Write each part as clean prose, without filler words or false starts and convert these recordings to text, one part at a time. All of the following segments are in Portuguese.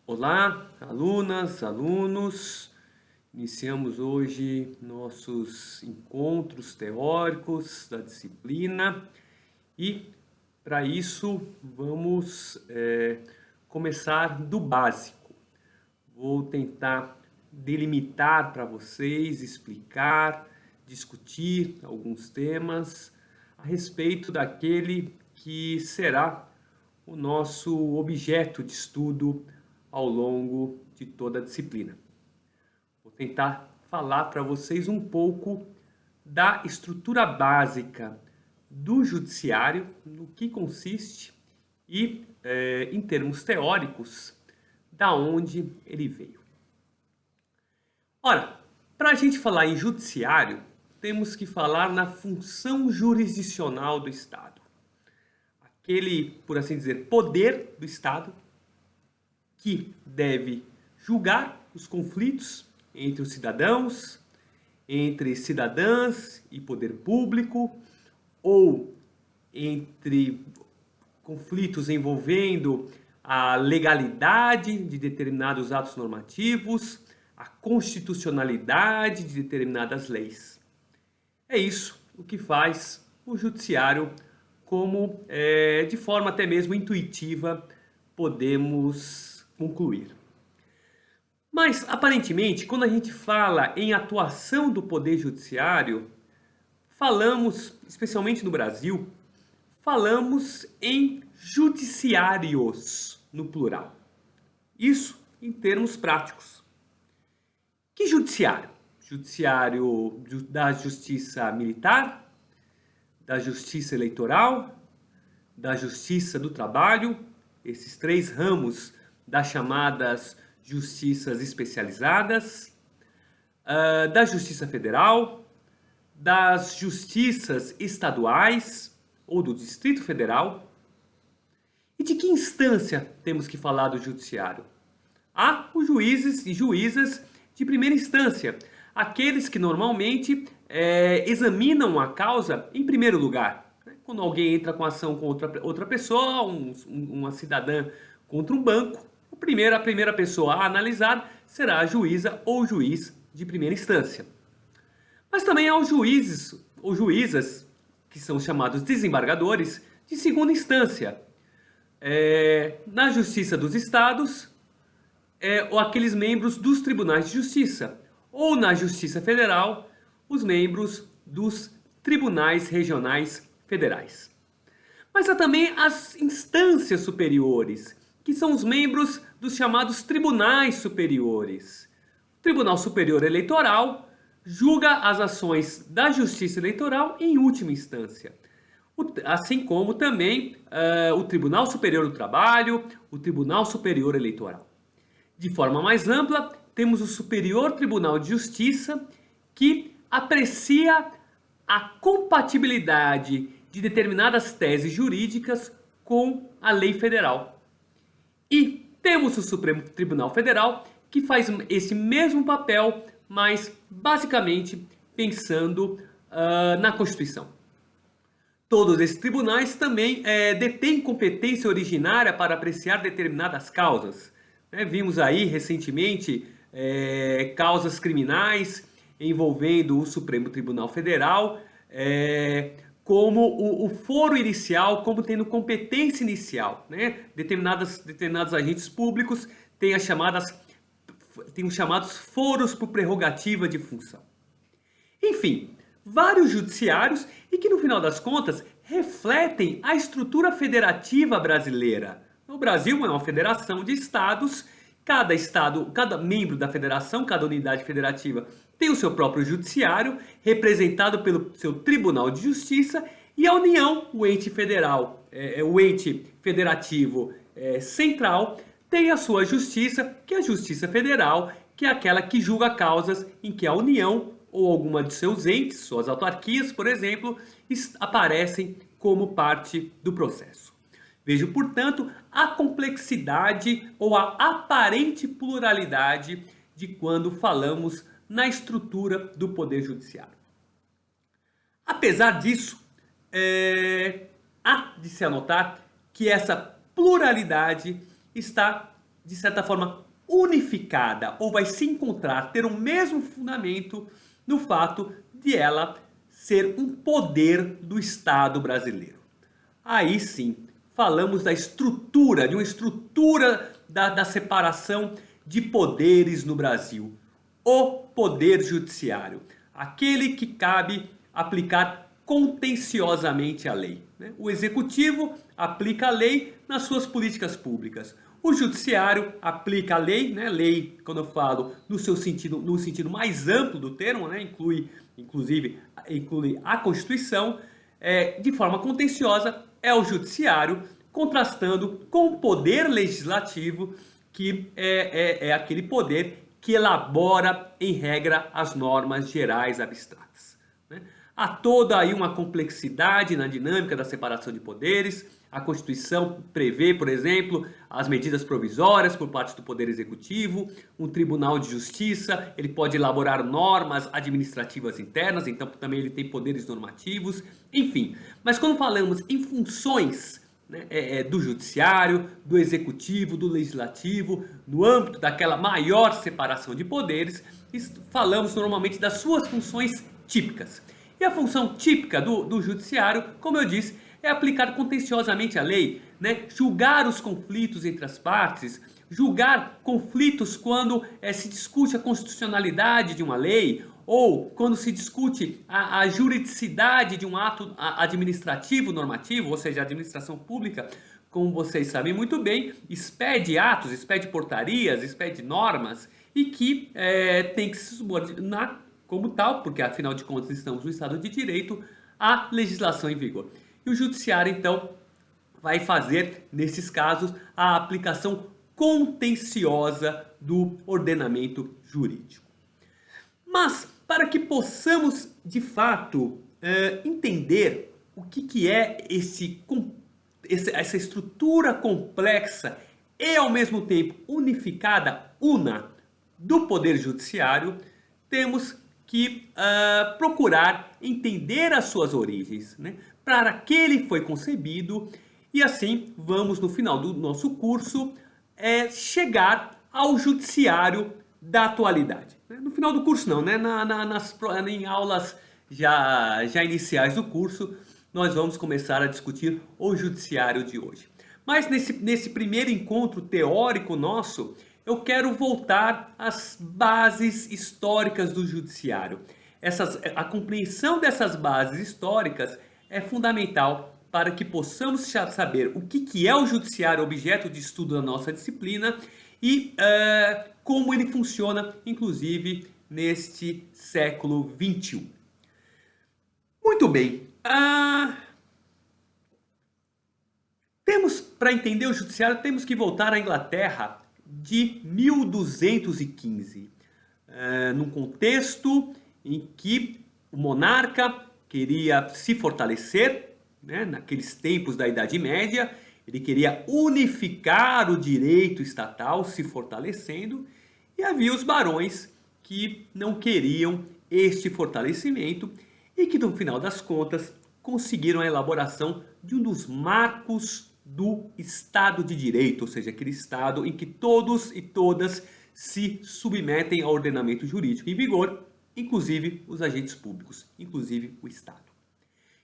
Olá, alunas, alunos. Iniciamos hoje nossos encontros teóricos da disciplina e, para isso, vamos começar do básico. Vou tentar delimitar para vocês, explicar, discutir alguns temas a respeito daquele que será o nosso objeto de estudo ao longo de toda a disciplina. Vou tentar falar para vocês um pouco da estrutura básica do judiciário, no que consiste e, em termos teóricos, da onde ele veio. Ora, para a gente falar em judiciário, temos que falar na função jurisdicional do Estado. Aquele, por assim dizer, poder do Estado que deve julgar os conflitos entre os cidadãos, entre cidadãs e poder público, ou entre conflitos envolvendo a legalidade de determinados atos normativos, a constitucionalidade de determinadas leis. É isso o que faz o judiciário, como de forma até mesmo intuitiva podemos concluir. Mas, aparentemente, quando a gente fala em atuação do Poder Judiciário, falamos, especialmente no Brasil, falamos em judiciários, no plural. Isso em termos práticos. Que judiciário? Judiciário da Justiça Militar, da Justiça Eleitoral, da Justiça do Trabalho, esses três ramos das chamadas justiças especializadas, da Justiça Federal, das justiças estaduais ou do Distrito Federal. E de que instância temos que falar do judiciário? Há os juízes e juízas de primeira instância, aqueles que normalmente examinam a causa em primeiro lugar. Quando alguém entra com ação contra outra pessoa, uma cidadã contra um banco, a primeira pessoa a analisar será a juíza ou juiz de primeira instância. Mas também há os juízes ou juízas, que são chamados desembargadores, de segunda instância. Na Justiça dos Estados, ou aqueles membros dos tribunais de justiça. Ou na Justiça Federal, os membros dos tribunais regionais federais. Mas há também as instâncias superiores, que são os membros dos chamados tribunais superiores. O Tribunal Superior Eleitoral julga as ações da Justiça Eleitoral em última instância. Assim como também o Tribunal Superior do Trabalho, o Tribunal Superior Eleitoral. De forma mais ampla, temos o Superior Tribunal de Justiça, que aprecia a compatibilidade de determinadas teses jurídicas com a lei federal. E temos o Supremo Tribunal Federal, que faz esse mesmo papel, mas basicamente pensando na Constituição. Todos esses tribunais também detêm competência originária para apreciar determinadas causas. Vimos aí recentemente causas criminais envolvendo o Supremo Tribunal Federal, como o foro inicial, como tendo competência inicial. Determinados agentes públicos têm os chamados foros por prerrogativa de função. Enfim, vários judiciários e que no final das contas refletem a estrutura federativa brasileira. O Brasil é uma federação de estados, cada membro da federação, cada unidade federativa tem o seu próprio judiciário, representado pelo seu Tribunal de Justiça, e a União, o ente federal, o ente federativo central, tem a sua justiça, que é a Justiça Federal, que é aquela que julga causas em que a União ou alguma de seus entes, suas autarquias, por exemplo, aparecem como parte do processo. Vejo, portanto, a complexidade ou a aparente pluralidade de quando falamos na estrutura do Poder Judiciário. Apesar disso, há de se anotar que essa pluralidade está de certa forma, unificada, ou vai se encontrar, ter o mesmo fundamento no fato de ela ser um poder do Estado brasileiro. Aí sim, falamos da estrutura, de uma estrutura da separação de poderes no Brasil. O poder judiciário, aquele que cabe aplicar contenciosamente a lei. O executivo aplica a lei nas suas políticas públicas. O judiciário aplica a lei, lei, quando eu falo no sentido mais amplo do termo, inclusive a Constituição, de forma contenciosa, é o judiciário, contrastando com o poder legislativo, que é aquele poder que elabora, em regra, as normas gerais abstratas. Há toda aí uma complexidade na dinâmica da separação de poderes. A Constituição prevê, por exemplo, as medidas provisórias por parte do Poder Executivo, um Tribunal de Justiça, ele pode elaborar normas administrativas internas, então também ele tem poderes normativos, enfim. Mas quando falamos em funções do Judiciário, do Executivo, do Legislativo, no âmbito daquela maior separação de poderes, falamos normalmente das suas funções típicas. E a função típica do Judiciário, como eu disse, é aplicar contenciosamente a lei, julgar os conflitos entre as partes, julgar conflitos quando se discute a constitucionalidade de uma lei, ou quando se discute a juridicidade de um ato administrativo normativo, ou seja, a administração pública, como vocês sabem muito bem, expede atos, expede portarias, expede normas, e que tem que se subordinar como tal, porque afinal de contas estamos no Estado de Direito, à legislação em vigor. E o Judiciário, então, vai fazer, nesses casos, a aplicação contenciosa do ordenamento jurídico. Mas, para que possamos, de fato, entender o que é essa estrutura complexa e, ao mesmo tempo, unificada, una, do Poder Judiciário, temos que procurar entender as suas origens, para que ele foi concebido, e assim vamos, no final do nosso curso, chegar ao judiciário da atualidade. No final do curso não, em aulas já iniciais do curso, nós vamos começar a discutir o judiciário de hoje. Mas nesse primeiro encontro teórico nosso, eu quero voltar às bases históricas do judiciário. A compreensão dessas bases históricas é fundamental para que possamos saber o que é o judiciário, objeto de estudo da nossa disciplina, e como ele funciona, inclusive, neste século XXI. Muito bem. Para entender o judiciário, temos que voltar à Inglaterra de 1215, num contexto em que o monarca queria se fortalecer, naqueles tempos da Idade Média, ele queria unificar o direito estatal, se fortalecendo, e havia os barões que não queriam este fortalecimento e que, no final das contas, conseguiram a elaboração de um dos marcos do Estado de Direito, ou seja, aquele Estado em que todos e todas se submetem ao ordenamento jurídico em vigor, inclusive os agentes públicos, inclusive o Estado.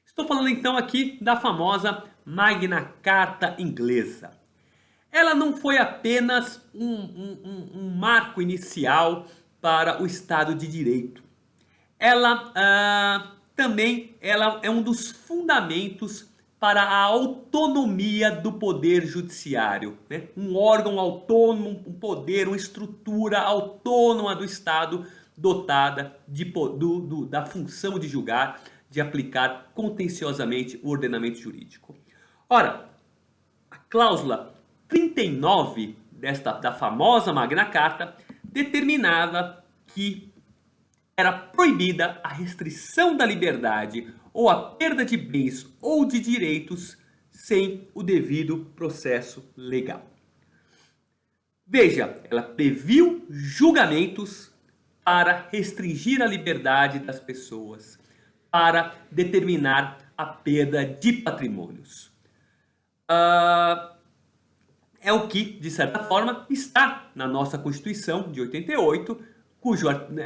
Estou falando então aqui da famosa Magna Carta inglesa. Ela não foi apenas um marco inicial para o Estado de Direito. Ela também é um dos fundamentos para a autonomia do poder judiciário, um órgão autônomo, um poder, uma estrutura autônoma do Estado, dotada da função de julgar, de aplicar contenciosamente o ordenamento jurídico. Ora, a cláusula 39 da famosa Magna Carta determinava que era proibida a restrição da liberdade ou a perda de bens ou de direitos sem o devido processo legal. Veja, ela previu julgamentos para restringir a liberdade das pessoas, para determinar a perda de patrimônios. é o que, de certa forma, está na nossa Constituição de 88,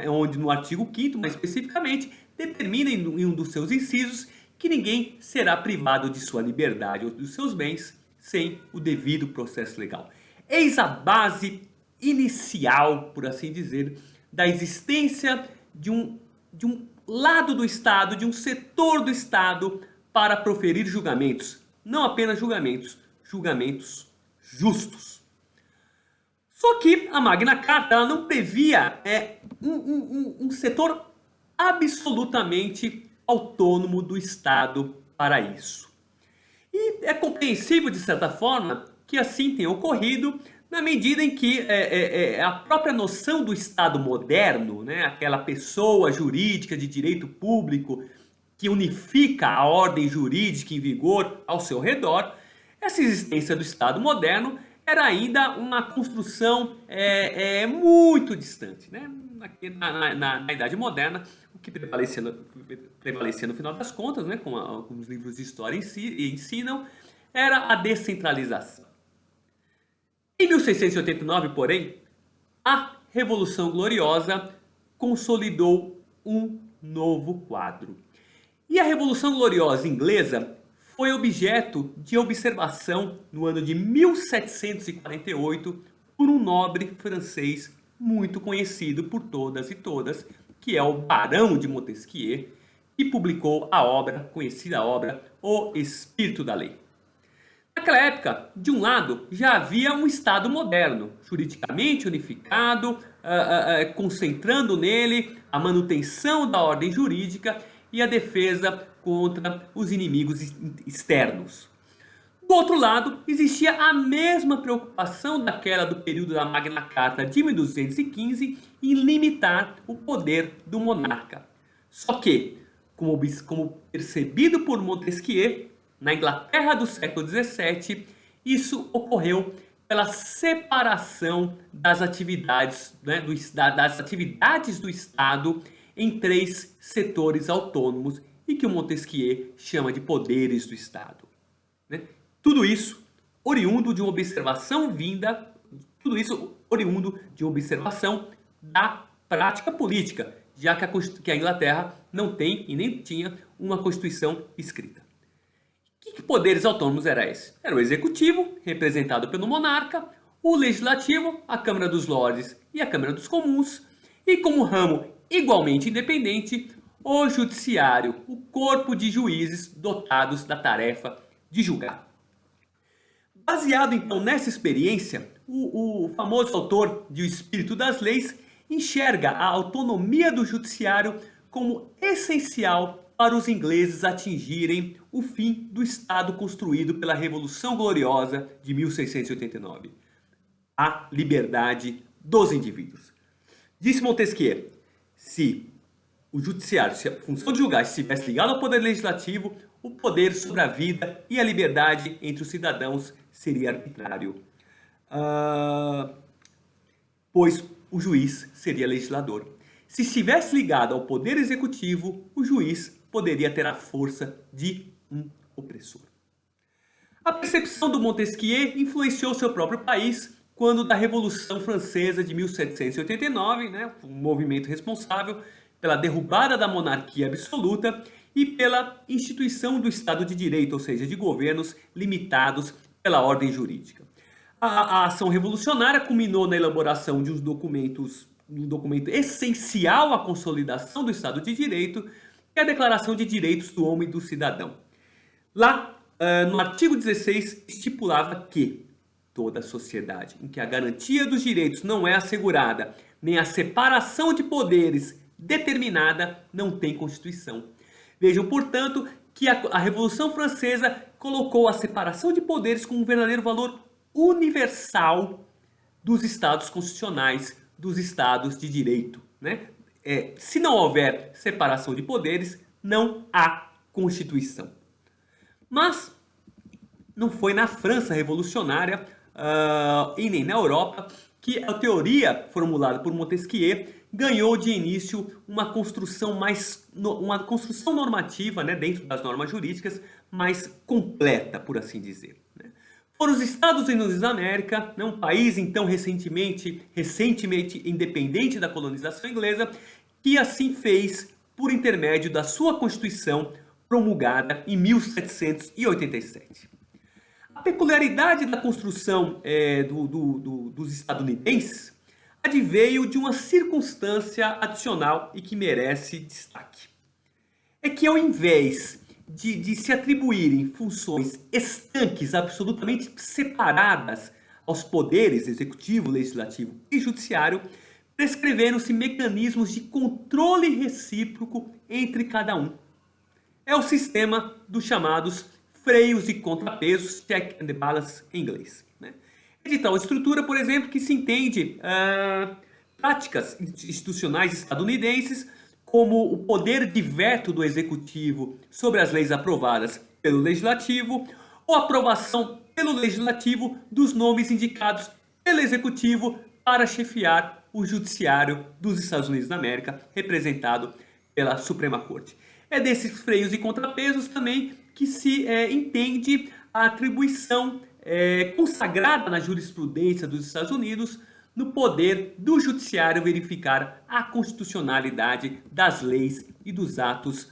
onde no artigo 5º, mais especificamente, determina em um dos seus incisos que ninguém será privado de sua liberdade ou dos seus bens sem o devido processo legal. Eis a base inicial, por assim dizer, da existência de um lado do Estado, de um setor do Estado para proferir julgamentos. Não apenas julgamentos, julgamentos justos. Só que a Magna Carta ela não previa um setor absolutamente autônomo do Estado para isso. E é compreensível, de certa forma, que assim tenha ocorrido, na medida em que a própria noção do Estado moderno, né, aquela pessoa jurídica de direito público que unifica a ordem jurídica em vigor ao seu redor, essa existência do Estado moderno era ainda uma construção muito distante. Né? Na Idade Moderna, o que prevalecia no final das contas, né, como alguns livros de história ensinam, era a descentralização. Em 1689, porém, a Revolução Gloriosa consolidou um novo quadro. E a Revolução Gloriosa inglesa foi objeto de observação no ano de 1748 por um nobre francês muito conhecido por todas e todas, que é o Barão de Montesquieu, que publicou a conhecida obra O Espírito da Lei. Naquela época, de um lado, já havia um Estado moderno, juridicamente unificado, concentrando nele a manutenção da ordem jurídica e a defesa contra os inimigos externos. Do outro lado, existia a mesma preocupação daquela do período da Magna Carta de 1215 em limitar o poder do monarca. Só que, como percebido por Montesquieu, na Inglaterra do século XVII, isso ocorreu pela separação das atividades, né, das atividades do Estado em 3 setores autônomos e que o Montesquieu chama de poderes do Estado. Né? Tudo isso oriundo de uma observação da prática política, já que a Inglaterra não tem e nem tinha uma Constituição escrita. Que poderes autônomos era esse? Era o executivo, representado pelo monarca, o legislativo, a Câmara dos Lordes e a Câmara dos Comuns, e como ramo igualmente independente, o judiciário, o corpo de juízes dotados da tarefa de julgar. Baseado então nessa experiência, o famoso autor de O Espírito das Leis enxerga a autonomia do judiciário como essencial para os ingleses atingirem o fim do Estado construído pela Revolução Gloriosa de 1689, a liberdade dos indivíduos. Disse Montesquieu, se o judiciário, se a função de julgar estivesse ligada ao poder legislativo, o poder sobre a vida e a liberdade entre os cidadãos seria arbitrário, pois o juiz seria legislador. Se estivesse ligado ao poder executivo, o juiz poderia ter a força de um opressor. A percepção do Montesquieu influenciou seu próprio país quando da Revolução Francesa de 1789, né, um movimento responsável pela derrubada da monarquia absoluta e pela instituição do Estado de Direito, ou seja, de governos limitados pela ordem jurídica. A ação revolucionária culminou na elaboração de um documento essencial à consolidação do Estado de Direito, que é a Declaração de Direitos do Homem e do Cidadão. Lá, no artigo 16, estipulava que toda sociedade em que a garantia dos direitos não é assegurada, nem a separação de poderes determinada, não tem Constituição. Vejam, portanto, que a Revolução Francesa colocou a separação de poderes como um verdadeiro valor universal dos Estados constitucionais, dos Estados de Direito. Né? Se não houver separação de poderes, não há Constituição. Mas não foi na França revolucionária e nem na Europa que a teoria formulada por Montesquieu ganhou de início uma construção normativa, né, dentro das normas jurídicas, mais completa, por assim dizer. Né? Foram os Estados Unidos da América, né, um país então recentemente independente da colonização inglesa, que assim fez por intermédio da sua Constituição promulgada em 1787. A peculiaridade da construção dos estadunidenses adveio de uma circunstância adicional e que merece destaque. É que ao invés de se atribuírem funções estanques, absolutamente separadas aos poderes executivo, legislativo e judiciário, prescreveram-se mecanismos de controle recíproco entre cada um. É o sistema dos chamados freios e contrapesos, check and balance em inglês. Né? É de tal estrutura, por exemplo, que se entende práticas institucionais estadunidenses como o poder de veto do executivo sobre as leis aprovadas pelo legislativo ou aprovação pelo legislativo dos nomes indicados pelo executivo para chefiar o judiciário dos Estados Unidos da América, representado pela Suprema Corte. É desses freios e contrapesos também que se entende a atribuição consagrada na jurisprudência dos Estados Unidos no poder do judiciário verificar a constitucionalidade das leis e dos atos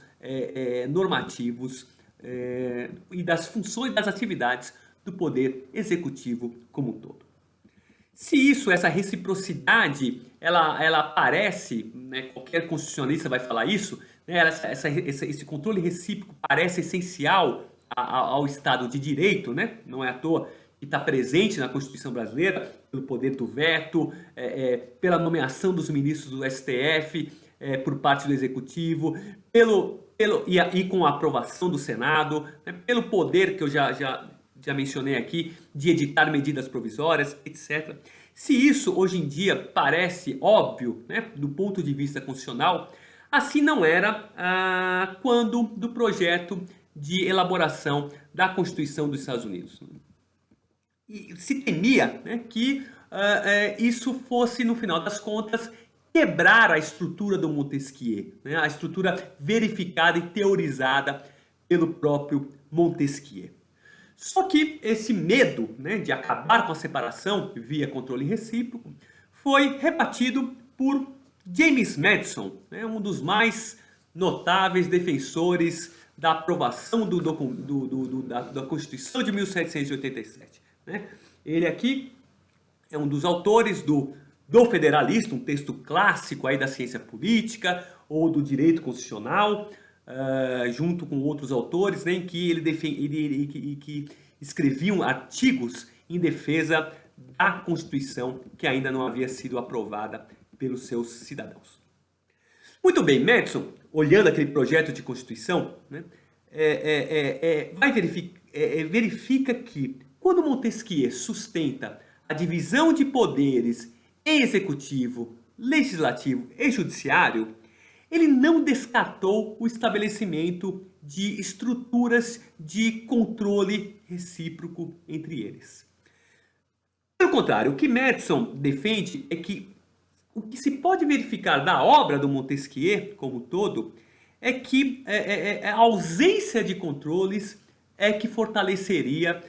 normativos e das funções, das atividades do poder executivo como um todo. Se essa reciprocidade, ela aparece, né, qualquer constitucionalista vai falar isso, né, esse controle recíproco parece essencial ao Estado de Direito, né, não é à toa que está presente na Constituição brasileira, pelo poder do veto, pela nomeação dos ministros do STF por parte do Executivo, e com a aprovação do Senado, né, pelo poder que eu já mencionei aqui, de editar medidas provisórias, etc. Se isso hoje em dia parece óbvio, né, do ponto de vista constitucional, assim não era quando do projeto de elaboração da Constituição dos Estados Unidos. E se temia, né, que isso fosse, no final das contas, quebrar a estrutura do Montesquieu, né, a estrutura verificada e teorizada pelo próprio Montesquieu. Só que esse medo, né, de acabar com a separação via controle recíproco foi rebatido por James Madison, né, um dos mais notáveis defensores da aprovação da Constituição de 1787. Né? Ele aqui é um dos autores do Federalista, um texto clássico aí da ciência política ou do direito constitucional, junto com outros autores, né, em que que escreviam artigos em defesa da Constituição que ainda não havia sido aprovada pelos seus cidadãos. Muito bem, Madison, olhando aquele projeto de Constituição, né, verifica que quando Montesquieu sustenta a divisão de poderes em executivo, legislativo e judiciário, ele não descartou o estabelecimento de estruturas de controle recíproco entre eles. Pelo contrário, o que Madison defende é que o que se pode verificar da obra do Montesquieu como um todo é que a ausência de controles é que fortaleceria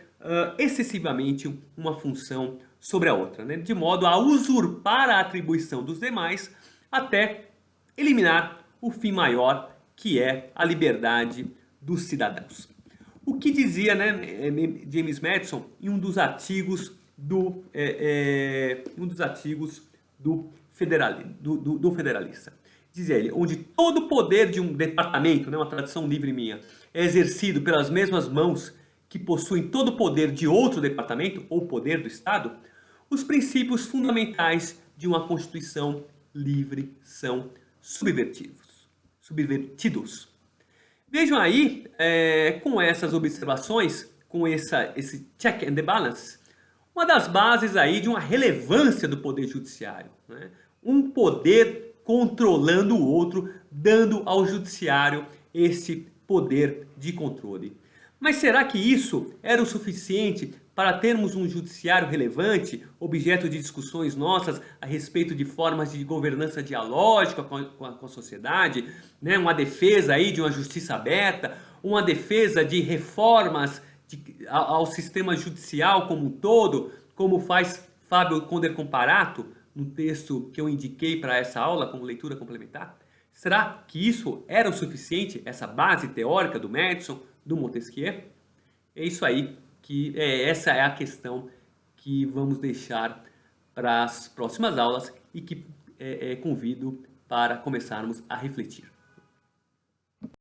excessivamente uma função sobre a outra, né? De modo a usurpar a atribuição dos demais até eliminar o fim maior, que é a liberdade dos cidadãos. O que dizia, né, James Madison em um dos artigos do Federalista. Dizia ele, onde todo o poder de um departamento, né, uma tradução livre minha, é exercido pelas mesmas mãos que possuem todo o poder de outro departamento, ou poder do Estado, os princípios fundamentais de uma Constituição livre são subvertidos. Vejam aí, com essas observações, com esse check and balance, uma das bases aí de uma relevância do poder judiciário, né? Um poder controlando o outro, dando ao judiciário esse poder de controle. Mas será que isso era o suficiente para termos um judiciário relevante, objeto de discussões nossas a respeito de formas de governança dialógica com a sociedade, né? Uma defesa aí de uma justiça aberta, uma defesa de reformas ao sistema judicial como um todo, como faz Fábio Conder Comparato no texto que eu indiquei para essa aula como leitura complementar? Será que isso era o suficiente, essa base teórica do Madison, do Montesquieu? É isso aí, essa é a questão que vamos deixar para as próximas aulas e que convido para começarmos a refletir.